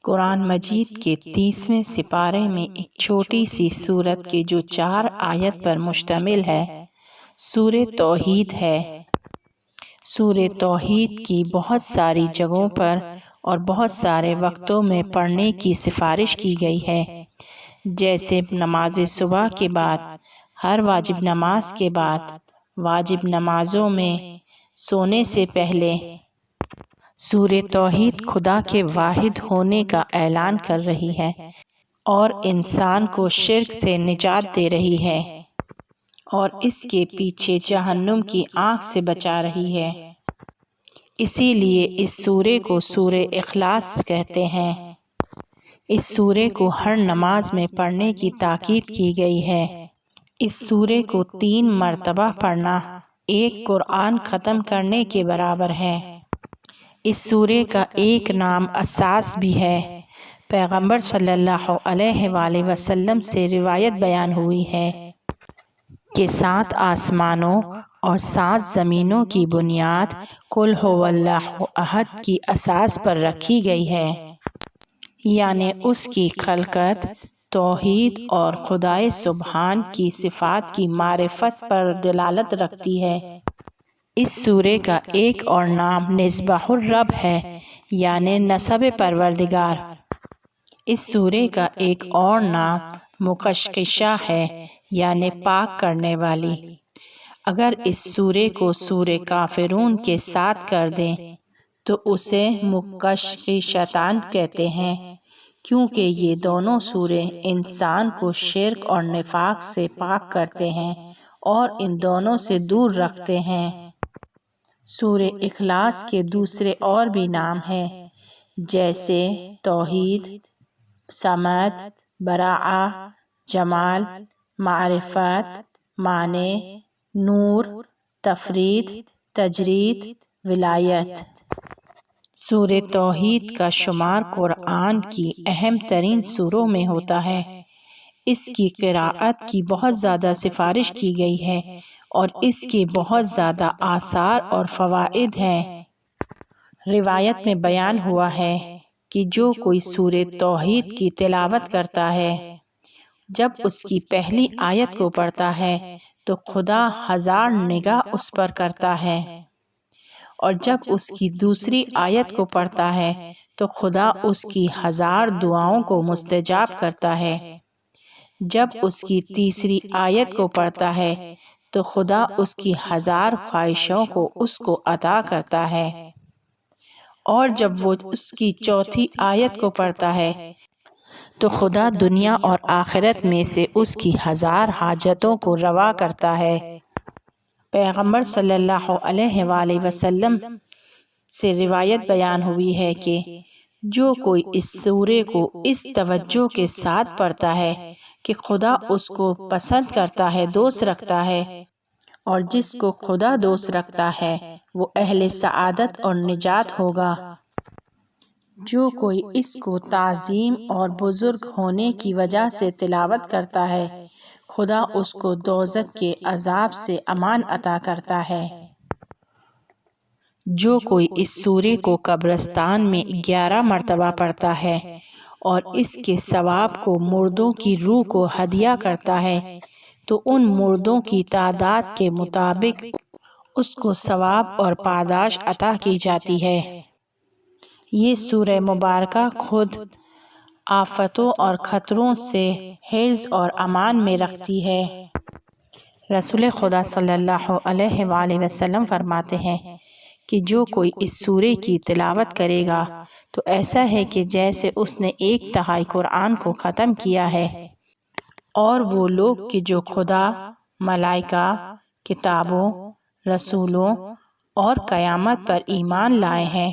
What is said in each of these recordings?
قرآن مجید کے 30ویں سپارے میں ایک چھوٹی سی سورت کے جو 4 آیت پر مشتمل ہے سورہ توحید ہے۔ سورہ توحید کی بہت ساری جگہوں پر اور بہت سارے وقتوں میں پڑھنے کی سفارش کی گئی ہے، جیسے نماز صبح کے بعد، ہر واجب نماز کے بعد، واجب نمازوں میں، سونے سے پہلے۔ سورہ توحید خدا کے واحد ہونے کا اعلان کر رہی ہے اور انسان کو شرک سے نجات دے رہی ہے اور اس کے پیچھے جہنم کی آگ سے بچا رہی ہے۔ اسی لیے اس سورے کو سورہ اخلاص کہتے ہیں۔ اس سورے کو ہر نماز میں پڑھنے کی تاکید کی گئی ہے۔ اس سورے کو 3 مرتبہ پڑھنا ایک قرآن ختم کرنے کے برابر ہے۔ اس سورے کا ایک نام اساس بھی ہے۔ پیغمبر صلی اللہ علیہ وآلہ وسلم سے روایت بیان ہوئی ہے کہ 7 آسمانوں اور 7 زمینوں کی بنیاد قل ھو اللہ احد کی اساس پر رکھی گئی ہے، یعنی اس کی خلقت، توحید اور خدائے سبحان کی صفات کی معرفت پر دلالت رکھتی ہے۔ اس سورے کا ایک اور نام نسبح الرب ہے، یعنی نسب پروردگار۔ اس سورے کا ایک اور نام مقشقشہ ہے، یعنی پاک کرنے والی۔ اگر اس سورے کو سورہ کافرون کے ساتھ کر دیں تو اسے مقشقشتان کہتے ہیں، کیونکہ یہ دونوں سورے انسان کو شرک اور نفاق سے پاک کرتے ہیں اور ان دونوں سے دور رکھتے ہیں۔ سورہ اخلاص کے دوسرے اور بھی نام ہیں، جیسے توحید، صمد، براءہ، جمال، معرفت، معنی، نور، تفرید، تجرید، ولایت۔ سورہ توحید کا شمار قرآن کی اہم ترین سوروں میں ہوتا ہے۔ اس کی قراءت کی بہت زیادہ سفارش کی گئی ہے اور اس کے بہت زیادہ آثار اور فوائد ہیں۔ روایت میں بیان ہوا ہے کہ جو کوئی سورہ توحید کی تلاوت کرتا ہے، جب اس کی پہلی آیت کو پڑھتا ہے تو خدا 1000 نگاہ اس پر کرتا ہے، اور جب اس کی دوسری آیت کو پڑھتا ہے تو خدا اس کی 1000 دعاؤں کو مستجاب کرتا ہے، جب اس کی تیسری آیت کو پڑھتا ہے تو خدا اس کی 1000 خواہشوں کو اس کو عطا کرتا ہے، اور جب وہ اس کی چوتھی آیت کو پڑھتا ہے تو خدا دنیا اور آخرت میں سے اس کی 1000 حاجتوں کو روا کرتا ہے۔ پیغمبر صلی اللہ علیہ وآلہ وسلم سے روایت بیان ہوئی ہے کہ جو کوئی اس سورے کو اس توجہ کے ساتھ پڑھتا ہے کہ خدا اس کو پسند کرتا ہے، دوست رکھتا ہے، اور جس کو خدا دوست رکھتا ہے وہ اہل سعادت اور نجات ہوگا۔ جو کوئی اس کو تعظیم اور بزرگ ہونے کی وجہ سے تلاوت کرتا ہے، خدا اس کو دوزخ کے عذاب سے امان عطا کرتا ہے۔ جو کوئی اس سورے کو قبرستان میں 11 مرتبہ پڑھتا ہے اور اس کے ثواب کو مردوں کی روح کو ہدیہ کرتا ہے تو ان مردوں کی تعداد کے مطابق اس کو ثواب اور پاداش عطا کی جاتی ہے۔ یہ سورہ مبارکہ خود آفتوں اور خطروں سے حرز اور امان میں رکھتی ہے۔ رسول خدا صلی اللہ علیہ وآلہ وسلم فرماتے ہیں کہ جو کوئی اس سورے کی تلاوت کرے گا تو ایسا ہے کہ جیسے اس نے 1/3 قرآن کو ختم کیا ہے۔ اور وہ لوگ کہ جو خدا، ملائکہ، کتابوں، رسولوں اور قیامت پر ایمان لائے ہیں،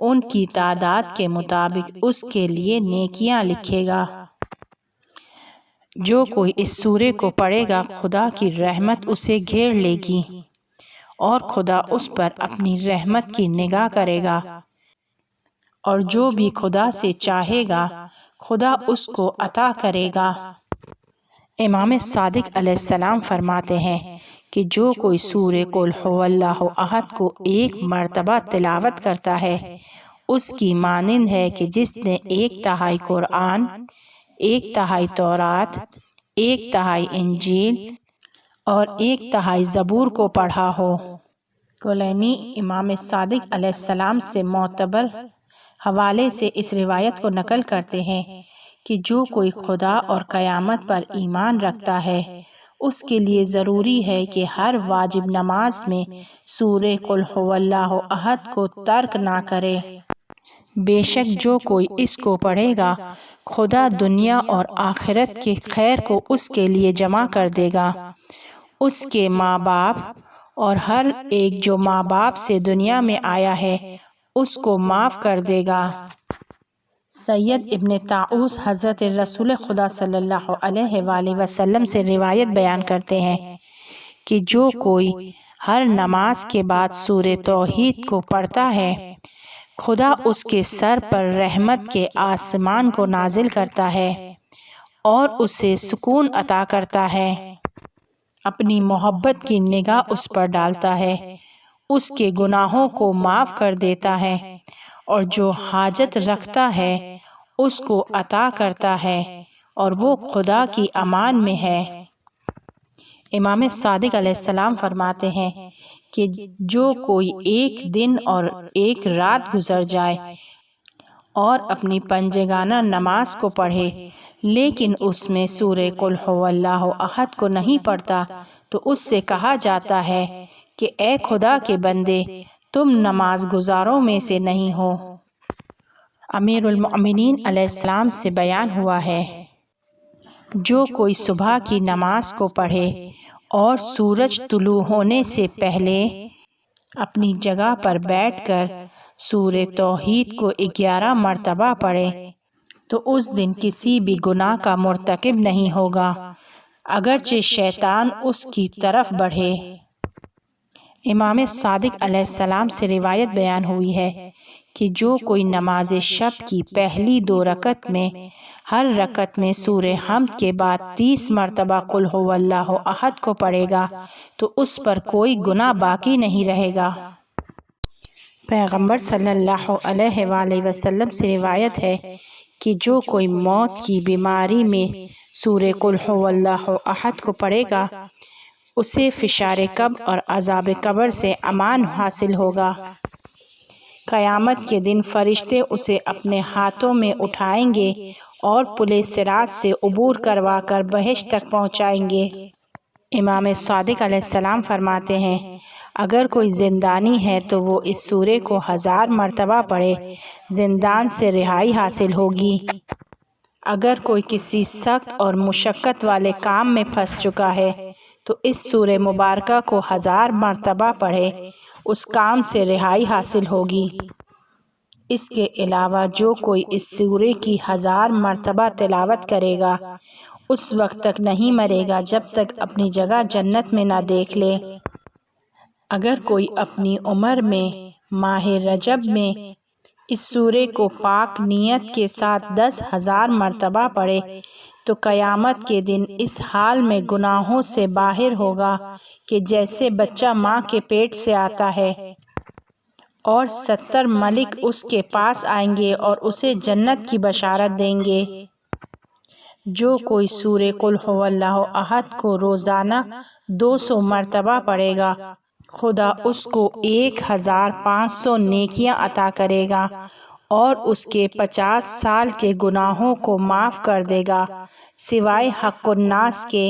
ان کی تعداد کے مطابق اس کے لیے نیکیاں لکھے گا۔ جو کوئی اس سورے کو پڑھے گا خدا کی رحمت اسے گھیر لے گی اور خدا اس پر اپنی رحمت کی نگاہ کرے گا، اور جو بھی خدا سے چاہے گا خدا اس کو عطا کرے گا۔ امام صادق علیہ السلام فرماتے ہیں کہ جو کوئی سورہ قل ھو اللہ احد کو 1 مرتبہ تلاوت کرتا ہے اس کی مانند ہے کہ جس نے 1/3 قرآن، 1/3 تورات، 1/3 انجیل اور 1/3 زبور کو پڑھا ہو۔ کلینی امام صادق علیہ السلام سے معتبر حوالے سے اس روایت کو نقل کرتے ہیں کہ جو کوئی خدا اور قیامت پر ایمان رکھتا ہے اس کے لیے ضروری ہے کہ ہر واجب نماز میں سورہ قل هو اللہ احد کو ترک نہ کرے۔ بے شک جو کوئی اس کو پڑھے گا خدا دنیا اور آخرت کے خیر کو اس کے لیے جمع کر دے گا، اس کے ماں باپ اور ہر ایک جو ماں باپ سے دنیا میں آیا ہے اس کو معاف کر دے گا۔ سید ابن طاؤس حضرت رسول خدا صلی اللہ علیہ وآلہ وسلم سے روایت بیان کرتے ہیں کہ جو کوئی ہر نماز کے بعد سورہ توحید کو پڑھتا ہے خدا اس کے سر پر رحمت کے آسمان کو نازل کرتا ہے اور اسے سکون عطا کرتا ہے، اپنی محبت کی نگاہ اس پر ڈالتا ہے، اس کے گناہوں کو معاف کر دیتا ہے اور جو حاجت رکھتا ہے اس کو عطا کرتا ہے اور وہ خدا کی امان میں ہے۔ امام صادق علیہ السلام فرماتے ہیں کہ جو کوئی 1 دن اور 1 رات گزر جائے اور اپنی پنجگانہ نماز کو پڑھے لیکن اس میں سورہ قل هو اللہ احد کو نہیں پڑھتا تو اس سے کہا جاتا ہے کہ اے خدا کے بندے تم نماز گزاروں میں سے نہیں ہو۔ امیر المؤمنین علیہ السلام سے بیان ہوا ہے جو کوئی صبح کی نماز کو پڑھے اور سورج طلوع ہونے سے پہلے اپنی جگہ پر بیٹھ کر سورہ توحید کو 11 مرتبہ پڑھے تو اس دن کسی بھی گناہ کا مرتکب نہیں ہوگا اگرچہ شیطان اس کی طرف بڑھے۔ امام صادق علیہ السلام سے روایت بیان ہوئی ہے کہ جو کوئی نماز شب کی پہلی 2 رکعت میں ہر رکعت میں سورہ حمد کے بعد 30 مرتبہ قل هو اللہ احد کو پڑھے گا تو اس پر کوئی گناہ باقی نہیں رہے گا۔ پیغمبر صلی اللہ علیہ وآلہ وسلم سے روایت ہے کہ جو کوئی موت کی بیماری میں سورہ قل هو اللہ احد کو پڑھے گا اسے فشار قبر اور عذاب قبر سے امان حاصل ہوگا۔ قیامت کے دن فرشتے اسے اپنے ہاتھوں میں اٹھائیں گے اور پل صراط سے عبور کروا کر بہشت تک پہنچائیں گے۔ امام صادق علیہ السلام فرماتے ہیں اگر کوئی زندانی ہے تو وہ اس سورے کو 1000 مرتبہ پڑھے زندان سے رہائی حاصل ہوگی۔ اگر کوئی کسی سخت اور مشقت والے کام میں پھنس چکا ہے تو اس سورہ مبارکہ کو 1000 مرتبہ پڑھے اس کام سے رہائی حاصل ہوگی۔ اس کے علاوہ جو کوئی اس سورے کی 1000 مرتبہ تلاوت کرے گا اس وقت تک نہیں مرے گا جب تک اپنی جگہ جنت میں نہ دیکھ لے۔ اگر کوئی اپنی عمر میں ماہ رجب میں اس سورے کو پاک نیت کے ساتھ 10,000 مرتبہ پڑھے تو قیامت کے دن اس حال میں گناہوں سے باہر ہوگا کہ جیسے بچہ ماں کے پیٹ سے آتا ہے، اور 70 ملک اس کے پاس آئیں گے اور اسے جنت کی بشارت دیں گے۔ جو کوئی سورہ قل هو اللہ احد کو روزانہ 200 مرتبہ پڑھے گا خدا اس کو 1500 نیکیاں عطا کرے گا اور اس کے 50 سال کے گناہوں کو معاف کر دے گا سوائے حق الناس کے۔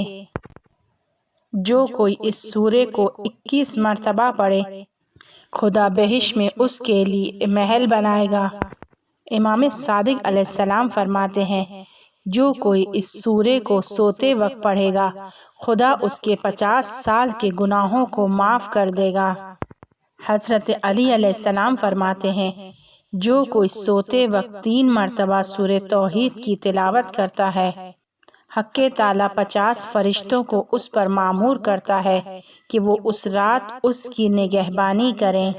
جو کوئی اس سورے کو 21 مرتبہ پڑھے خدا بہشت میں اس کے لیے محل بنائے گا۔ امام صادق علیہ السلام فرماتے ہیں جو کوئی اس سورے کو سوتے وقت پڑھے گا خدا اس کے 50 سال کے گناہوں کو معاف کر دے گا۔ حضرت علی علیہ السلام فرماتے ہیں جو کوئی سوتے وقت 3 مرتبہ سورہ توحید کی تلاوت کرتا ہے حق تعالیٰ 50 فرشتوں کو اس پر مامور کرتا ہے کہ وہ اس رات اس کی نگہبانی کریں۔